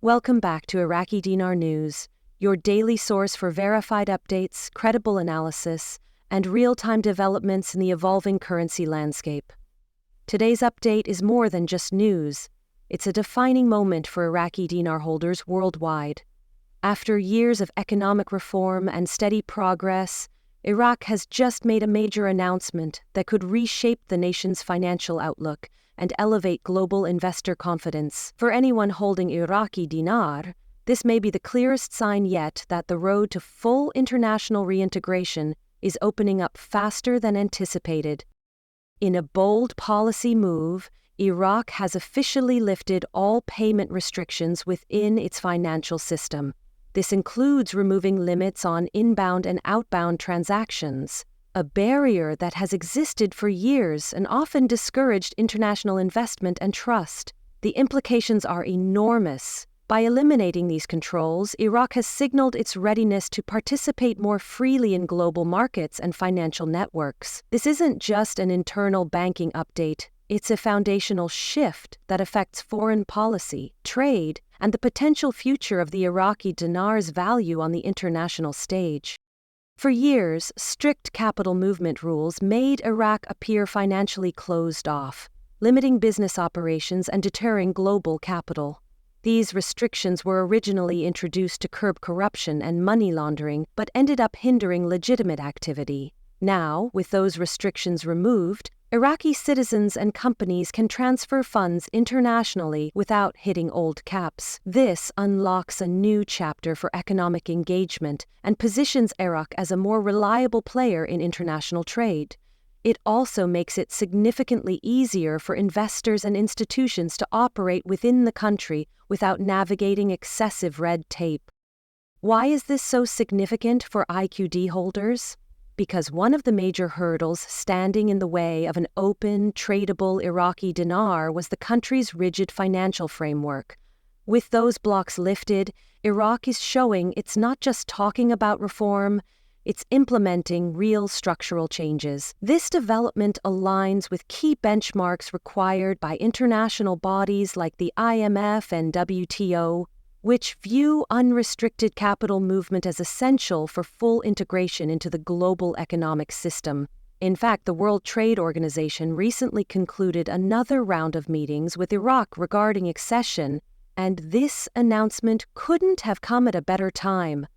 Welcome back to Iraqi Dinar News, your daily source for verified updates, credible analysis, and real-time developments in the evolving currency landscape. Today's update is more than just news. It's a defining moment for Iraqi dinar holders worldwide. After years of economic reform and steady progress, Iraq has just made a major announcement that could reshape the nation's financial outlook and elevate global investor confidence. For anyone holding Iraqi dinar, this may be the clearest sign yet that the road to full international reintegration is opening up faster than anticipated. In a bold policy move, Iraq has officially lifted all payment restrictions within its financial system. This includes removing limits on inbound and outbound transactions, a barrier that has existed for years and often discouraged international investment and trust. The implications are enormous. By eliminating these controls, Iraq has signaled its readiness to participate more freely in global markets and financial networks. This isn't just an internal banking update. It's a foundational shift that affects foreign policy, trade, and the potential future of the Iraqi dinar's value on the international stage. For years, strict capital movement rules made Iraq appear financially closed off, limiting business operations and deterring global capital. These restrictions were originally introduced to curb corruption and money laundering, but ended up hindering legitimate activity. Now, with those restrictions removed, Iraqi citizens and companies can transfer funds internationally without hitting old caps. This unlocks a new chapter for economic engagement and positions Iraq as a more reliable player in international trade. It also makes it significantly easier for investors and institutions to operate within the country without navigating excessive red tape. Why is this so significant for IQD holders? Because one of the major hurdles standing in the way of an open, tradable Iraqi dinar was the country's rigid financial framework. With those blocks lifted, Iraq is showing it's not just talking about reform, it's implementing real structural changes. This development aligns with key benchmarks required by international bodies like the IMF and WTO, which view unrestricted capital movement as essential for full integration into the global economic system. In fact, the World Trade Organization recently concluded another round of meetings with Iraq regarding accession, and this announcement couldn't have come at a better time.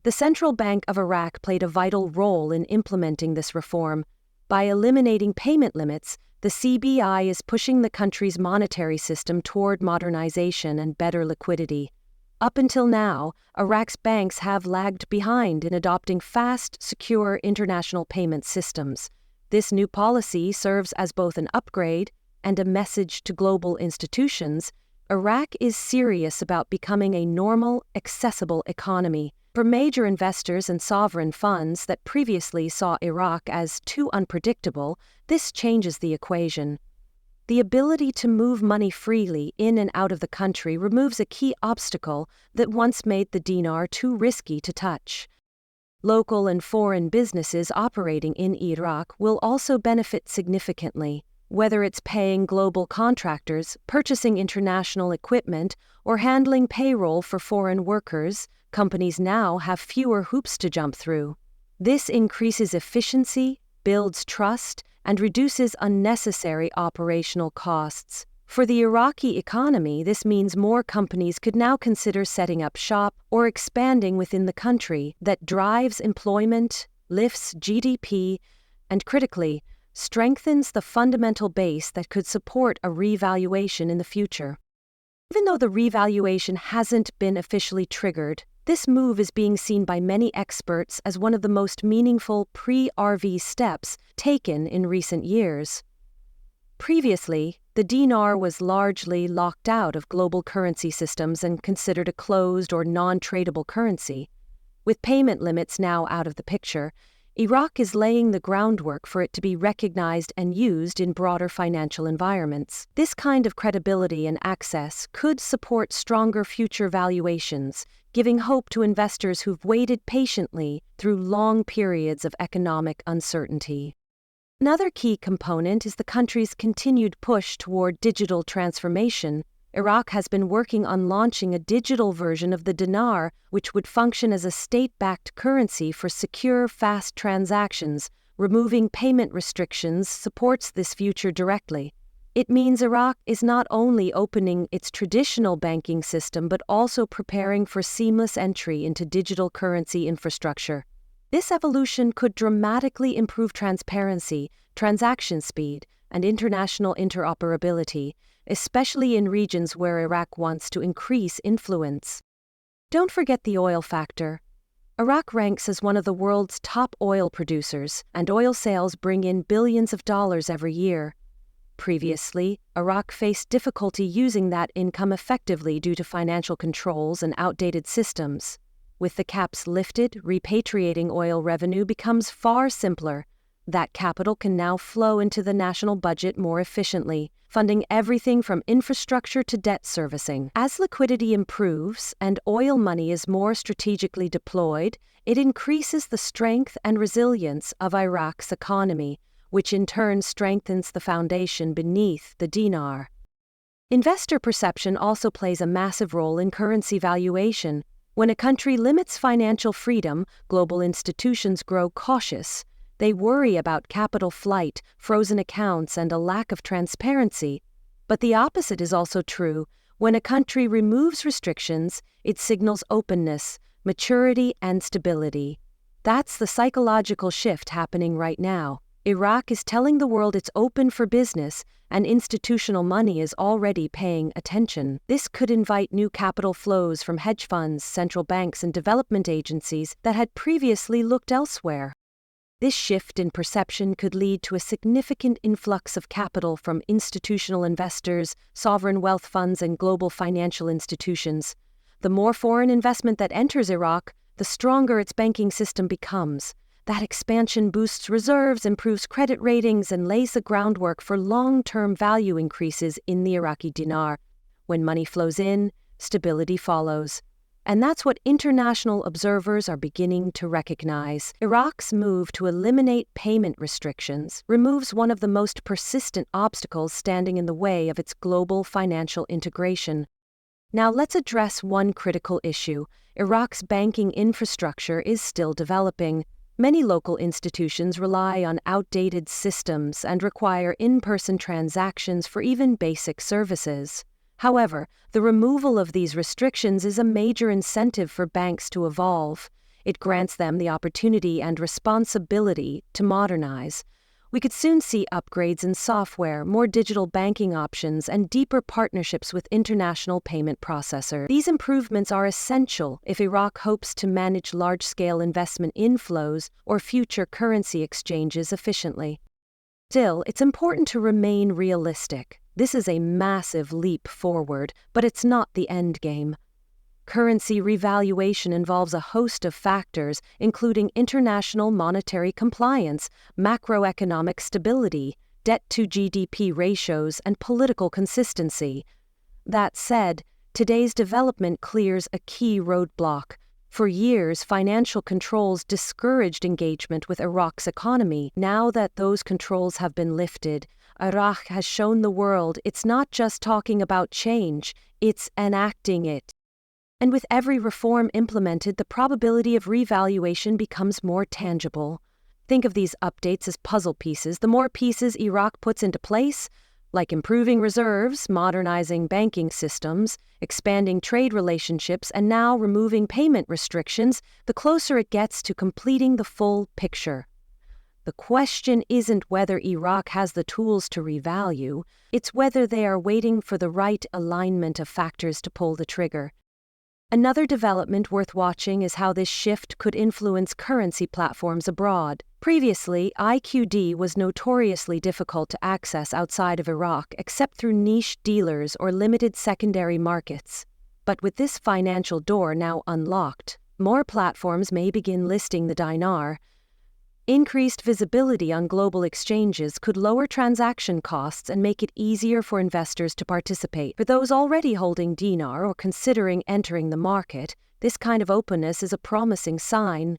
The Central Bank of Iraq played a vital role in implementing this reform. By eliminating payment limits, the CBI is pushing the country's monetary system toward modernization and better liquidity. Up until now, Iraq's banks have lagged behind in adopting fast, secure international payment systems. This new policy serves as both an upgrade and a message to global institutions. Iraq is serious about becoming a normal, accessible economy. For major investors and sovereign funds that previously saw Iraq as too unpredictable, this changes the equation. The ability to move money freely in and out of the country removes a key obstacle that once made the dinar too risky to touch. Local and foreign businesses operating in Iraq will also benefit significantly, whether it's paying global contractors, purchasing international equipment, or handling payroll for foreign workers. Companies now have fewer hoops to jump through. This increases efficiency, builds trust, and reduces unnecessary operational costs. For the Iraqi economy, this means more companies could now consider setting up shop or expanding within the country. That drives employment, lifts GDP, and critically, strengthens the fundamental base that could support a revaluation in the future. Even though the revaluation hasn't been officially triggered, this move is being seen by many experts as one of the most meaningful pre-RV steps taken in recent years. Previously, the dinar was largely locked out of global currency systems and considered a closed or non-tradable currency. With payment limits now out of the picture, Iraq is laying the groundwork for it to be recognized and used in broader financial environments. This kind of credibility and access could support stronger future valuations, giving hope to investors who've waited patiently through long periods of economic uncertainty. Another key component is the country's continued push toward digital transformation. Iraq has been working on launching a digital version of the dinar, which would function as a state-backed currency for secure, fast transactions. Removing payment restrictions supports this future directly. It means Iraq is not only opening its traditional banking system but also preparing for seamless entry into digital currency infrastructure. This evolution could dramatically improve transparency, transaction speed, and international interoperability, especially in regions where Iraq wants to increase influence. Don't forget the oil factor. Iraq ranks as one of the world's top oil producers, and oil sales bring in billions of dollars every year. Previously, Iraq faced difficulty using that income effectively due to financial controls and outdated systems. With the caps lifted, repatriating oil revenue becomes far simpler. That capital can now flow into the national budget more efficiently, funding everything from infrastructure to debt servicing. As liquidity improves and oil money is more strategically deployed, it increases the strength and resilience of Iraq's economy, which in turn strengthens the foundation beneath the dinar. Investor perception also plays a massive role in currency valuation. When a country limits financial freedom, global institutions grow cautious. They worry about capital flight, frozen accounts, and a lack of transparency. But the opposite is also true. When a country removes restrictions, it signals openness, maturity, and stability. That's the psychological shift happening right now. Iraq is telling the world it's open for business, and institutional money is already paying attention. This could invite new capital flows from hedge funds, central banks, and development agencies that had previously looked elsewhere. This shift in perception could lead to a significant influx of capital from institutional investors, sovereign wealth funds, and global financial institutions. The more foreign investment that enters Iraq, the stronger its banking system becomes. That expansion boosts reserves, improves credit ratings, and lays the groundwork for long-term value increases in the Iraqi dinar. When money flows in, stability follows. And that's what international observers are beginning to recognize. Iraq's move to eliminate payment restrictions removes one of the most persistent obstacles standing in the way of its global financial integration. Now let's address one critical issue. Iraq's banking infrastructure is still developing. Many local institutions rely on outdated systems and require in-person transactions for even basic services. However, the removal of these restrictions is a major incentive for banks to evolve. It grants them the opportunity and responsibility to modernize. We could soon see upgrades in software, more digital banking options, and deeper partnerships with international payment processors. These improvements are essential if Iraq hopes to manage large-scale investment inflows or future currency exchanges efficiently. Still, it's important to remain realistic. This is a massive leap forward, but it's not the end game. Currency revaluation involves a host of factors, including international monetary compliance, macroeconomic stability, debt-to-GDP ratios, and political consistency. That said, today's development clears a key roadblock. For years, financial controls discouraged engagement with Iraq's economy. Now that those controls have been lifted, Iraq has shown the world it's not just talking about change, it's enacting it. And with every reform implemented, the probability of revaluation becomes more tangible. Think of these updates as puzzle pieces. The more pieces Iraq puts into place, like improving reserves, modernizing banking systems, expanding trade relationships, and now removing payment restrictions, the closer it gets to completing the full picture. The question isn't whether Iraq has the tools to revalue, it's whether they are waiting for the right alignment of factors to pull the trigger. Another development worth watching is how this shift could influence currency platforms abroad. Previously, IQD was notoriously difficult to access outside of Iraq except through niche dealers or limited secondary markets. But with this financial door now unlocked, more platforms may begin listing the dinar. Increased visibility on global exchanges could lower transaction costs and make it easier for investors to participate. For those already holding dinar or considering entering the market, this kind of openness is a promising sign.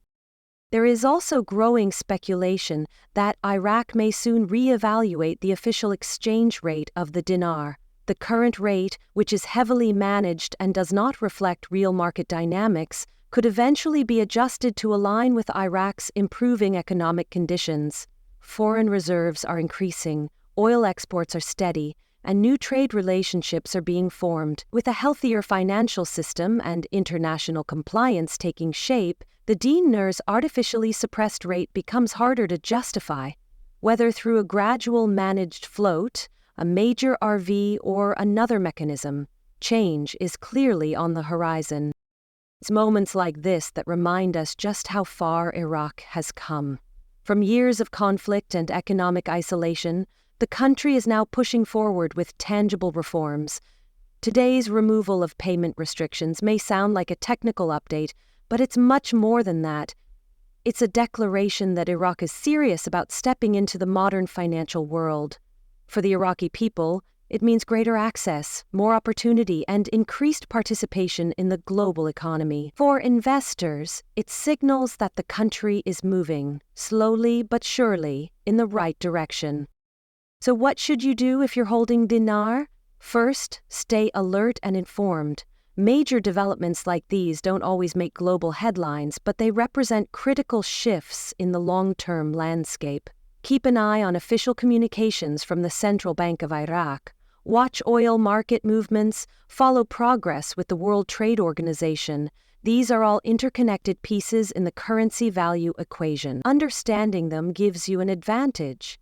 There is also growing speculation that Iraq may soon reevaluate the official exchange rate of the dinar. The current rate, which is heavily managed and does not reflect real market dynamics, could eventually be adjusted to align with Iraq's improving economic conditions. Foreign reserves are increasing, oil exports are steady, and new trade relationships are being formed. With a healthier financial system and international compliance taking shape, the dinar's artificially suppressed rate becomes harder to justify. Whether through a gradual managed float, a major RV, or another mechanism, change is clearly on the horizon. It's moments like this that remind us just how far Iraq has come. From years of conflict and economic isolation, the country is now pushing forward with tangible reforms. Today's removal of payment restrictions may sound like a technical update, but it's much more than that. It's a declaration that Iraq is serious about stepping into the modern financial world. For the Iraqi people, it means greater access, more opportunity, and increased participation in the global economy. For investors, it signals that the country is moving, slowly but surely, in the right direction. So what should you do if you're holding dinar? First, stay alert and informed. Major developments like these don't always make global headlines, but they represent critical shifts in the long-term landscape. Keep an eye on official communications from the Central Bank of Iraq. Watch oil market movements, follow progress with the World Trade Organization. These are all interconnected pieces in the currency value equation. Understanding them gives you an advantage.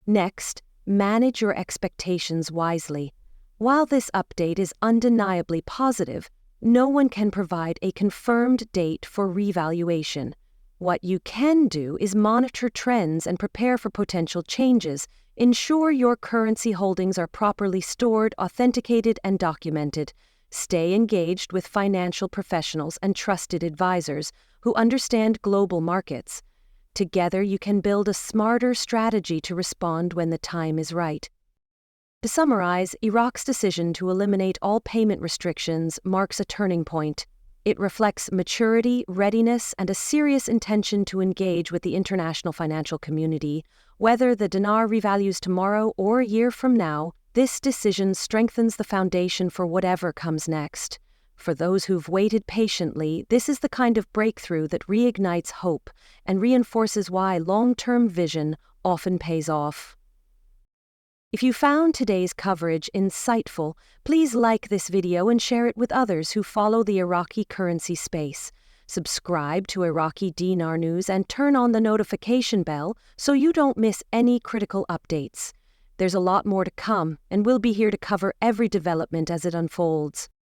Next, manage your expectations wisely. While this update is undeniably positive, no one can provide a confirmed date for revaluation. What you can do is monitor trends and prepare for potential changes. Ensure your currency holdings are properly stored, authenticated, and documented. Stay engaged with financial professionals and trusted advisors who understand global markets. Together, you can build a smarter strategy to respond when the time is right. To summarize, Iraq's decision to eliminate all payment restrictions marks a turning point. It reflects maturity, readiness, and a serious intention to engage with the international financial community. Whether the dinar revalues tomorrow or a year from now, this decision strengthens the foundation for whatever comes next. For those who've waited patiently, this is the kind of breakthrough that reignites hope and reinforces why long-term vision often pays off. If you found today's coverage insightful, please like this video and share it with others who follow the Iraqi currency space. Subscribe to Iraqi Dinar News and turn on the notification bell so you don't miss any critical updates. There's a lot more to come, and we'll be here to cover every development as it unfolds.